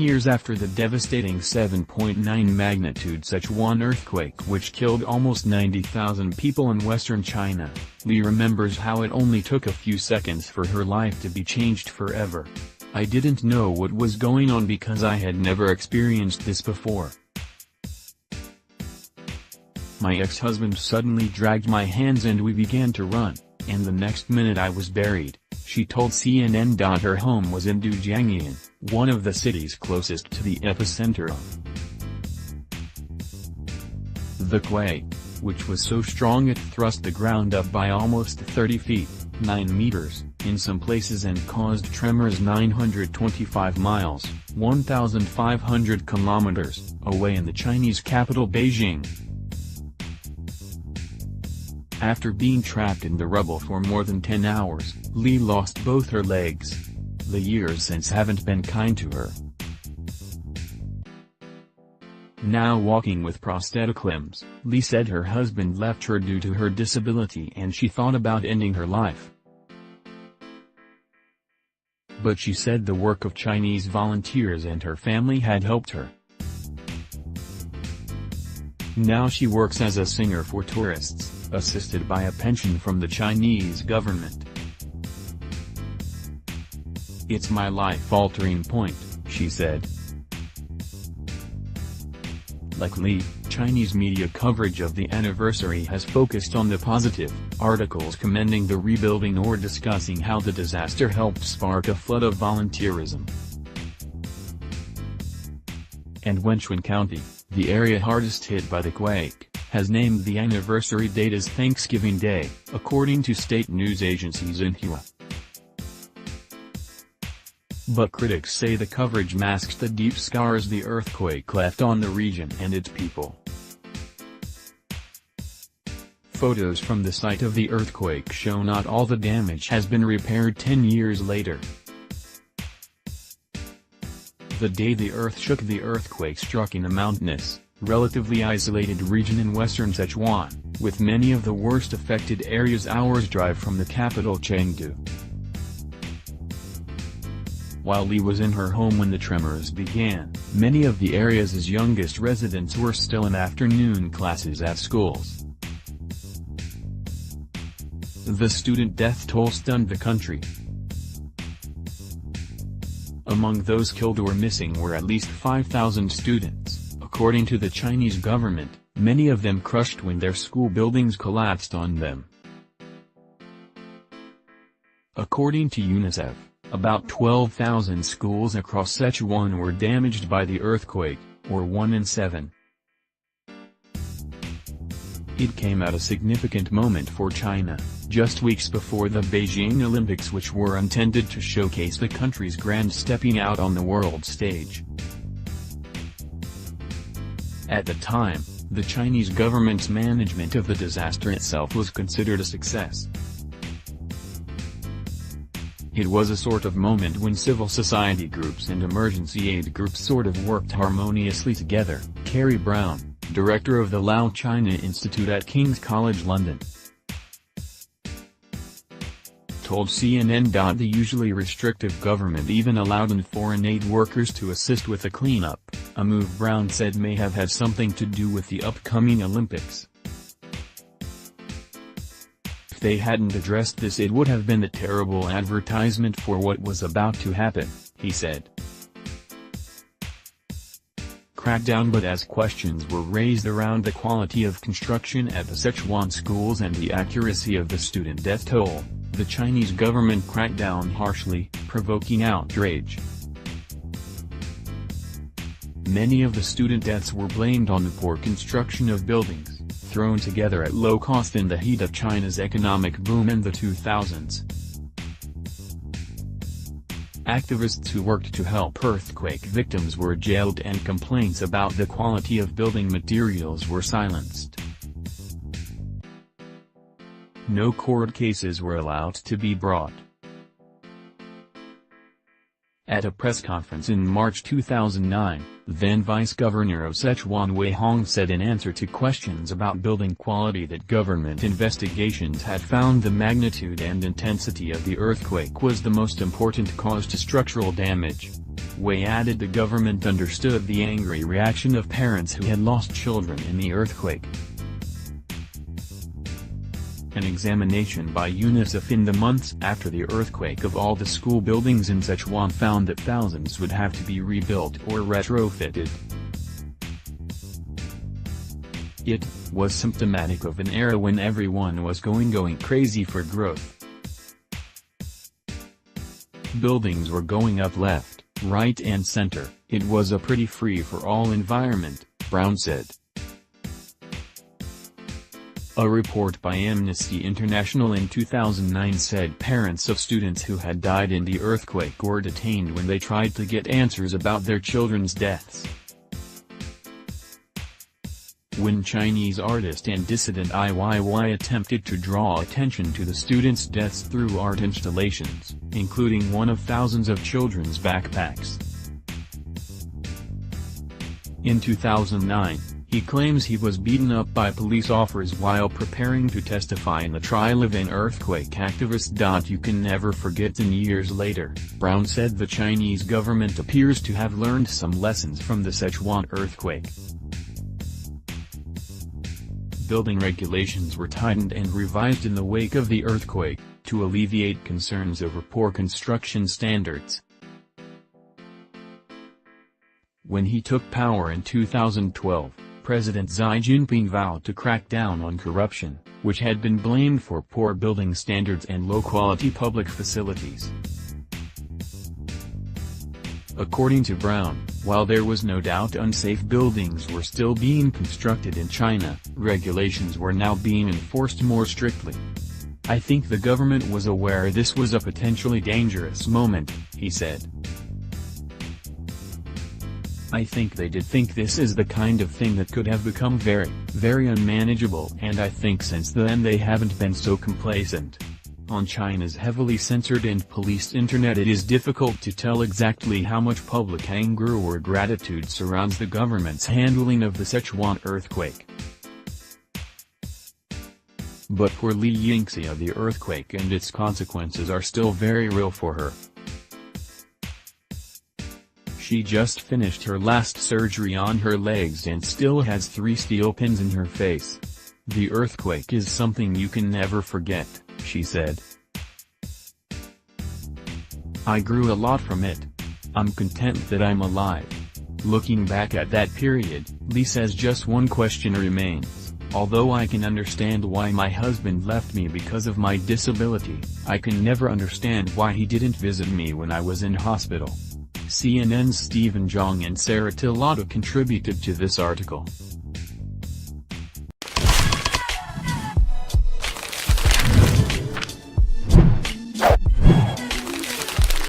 years after the devastating 7.9 magnitude Sichuan earthquake which killed almost 90,000 people in western China, Li remembers how it only took a few seconds for her life to be changed forever. "I didn't know what was going on because I had never experienced this before. My ex-husband suddenly dragged my hands and we began to run, and the next minute I was buried," she told CNN. Her home was in Dujiangyan, one of the cities closest to the epicenter of the quake, which was so strong it thrust the ground up by almost 30 feet, 9 meters, in some places and caused tremors 925 miles, 1,500 kilometers, away in the Chinese capital Beijing. After being trapped in the rubble for more than 10 hours, Li lost both her legs. The years since haven't been kind to her. Now walking with prosthetic limbs, Li said her husband left her due to her disability and she thought about ending her life. But she said the work of Chinese volunteers and her family had helped her. Now she works as a singer for tourists, assisted by a pension from the Chinese government. "It's my life-altering point," she said. Like Li, Chinese media coverage of the anniversary has focused on the positive, articles commending the rebuilding or discussing how the disaster helped spark a flood of volunteerism. And Wenchuan County, the area hardest hit by the quake, has named the anniversary date as Thanksgiving Day, according to state news agencies in Sichuan. But critics say the coverage masks the deep scars the earthquake left on the region and its people. Photos from the site of the earthquake show not all the damage has been repaired 10 years later. The day the earth shook, the earthquake struck in a mountainous, relatively isolated region in western Sichuan, with many of the worst affected areas hours' drive from the capital Chengdu. While Li was in her home when the tremors began, many of the area's youngest residents were still in afternoon classes at schools. The student death toll stunned the country. Among those killed or missing were at least 5,000 students, according to the Chinese government, many of them crushed when their school buildings collapsed on them. According to UNICEF, about 12,000 schools across Sichuan were damaged by the earthquake, or 1 in 7. It came at a significant moment for China, just weeks before the Beijing Olympics, which were intended to showcase the country's grand stepping out on the world stage. At the time, the Chinese government's management of the disaster itself was considered a success. It was a sort of moment when civil society groups and emergency aid groups sort of worked harmoniously together, Carrie Brown, director of the Lao China Institute at King's College London, told CNN. The usually restrictive government even allowed foreign aid workers to assist with the cleanup, a move Brown said may have had something to do with the upcoming Olympics. If they hadn't addressed this, it would have been a terrible advertisement for what was about to happen, he said. Crackdown. But as questions were raised around the quality of construction at the Sichuan schools and the accuracy of the student death toll, the Chinese government cracked down harshly, provoking outrage. Many of the student deaths were blamed on the poor construction of buildings, thrown together at low cost in the heat of China's economic boom in the 2000s. Activists who worked to help earthquake victims were jailed and complaints about the quality of building materials were silenced. No court cases were allowed to be brought. At a press conference in March 2009, then Vice Governor of Sichuan Wei Hong said in answer to questions about building quality that government investigations had found the magnitude and intensity of the earthquake was the most important cause to structural damage. Wei added the government understood the angry reaction of parents who had lost children in the earthquake. An examination by UNICEF in the months after the earthquake of all the school buildings in Sichuan found that thousands would have to be rebuilt or retrofitted. It was symptomatic of an era when everyone was going crazy for growth. Buildings were going up left, right and center. It was a pretty free-for-all environment, Brown said. A report by Amnesty International in 2009 said parents of students who had died in the earthquake were detained when they tried to get answers about their children's deaths. When Chinese artist and dissident Iyy attempted to draw attention to the students' deaths through art installations, including one of thousands of children's backpacks. In 2009, he claims he was beaten up by police officers while preparing to testify in the trial of an earthquake activist. You can never forget. And years later, Brown said the Chinese government appears to have learned some lessons from the Sichuan earthquake. Building regulations were tightened and revised in the wake of the earthquake, to alleviate concerns over poor construction standards. When he took power in 2012, President Xi Jinping vowed to crack down on corruption, which had been blamed for poor building standards and low-quality public facilities. According to Brown, while there was no doubt unsafe buildings were still being constructed in China, regulations were now being enforced more strictly. I think the government was aware this was a potentially dangerous moment, he said. I think they did think this is the kind of thing that could have become very, very unmanageable, and I think since then they haven't been so complacent. On China's heavily censored and policed internet, it is difficult to tell exactly how much public anger or gratitude surrounds the government's handling of the Sichuan earthquake. But poor Li Yingxia, the earthquake and its consequences are still very real for her. She just finished her last surgery on her legs and still has 3 steel pins in her face. The earthquake is something you can never forget, she said. I grew a lot from it. I'm content that I'm alive. Looking back at that period, Li says just one question remains. Although I can understand why my husband left me because of my disability, I can never understand why he didn't visit me when I was in hospital. CNN's Stephen Zhang and Sarah Tillotto contributed to this article.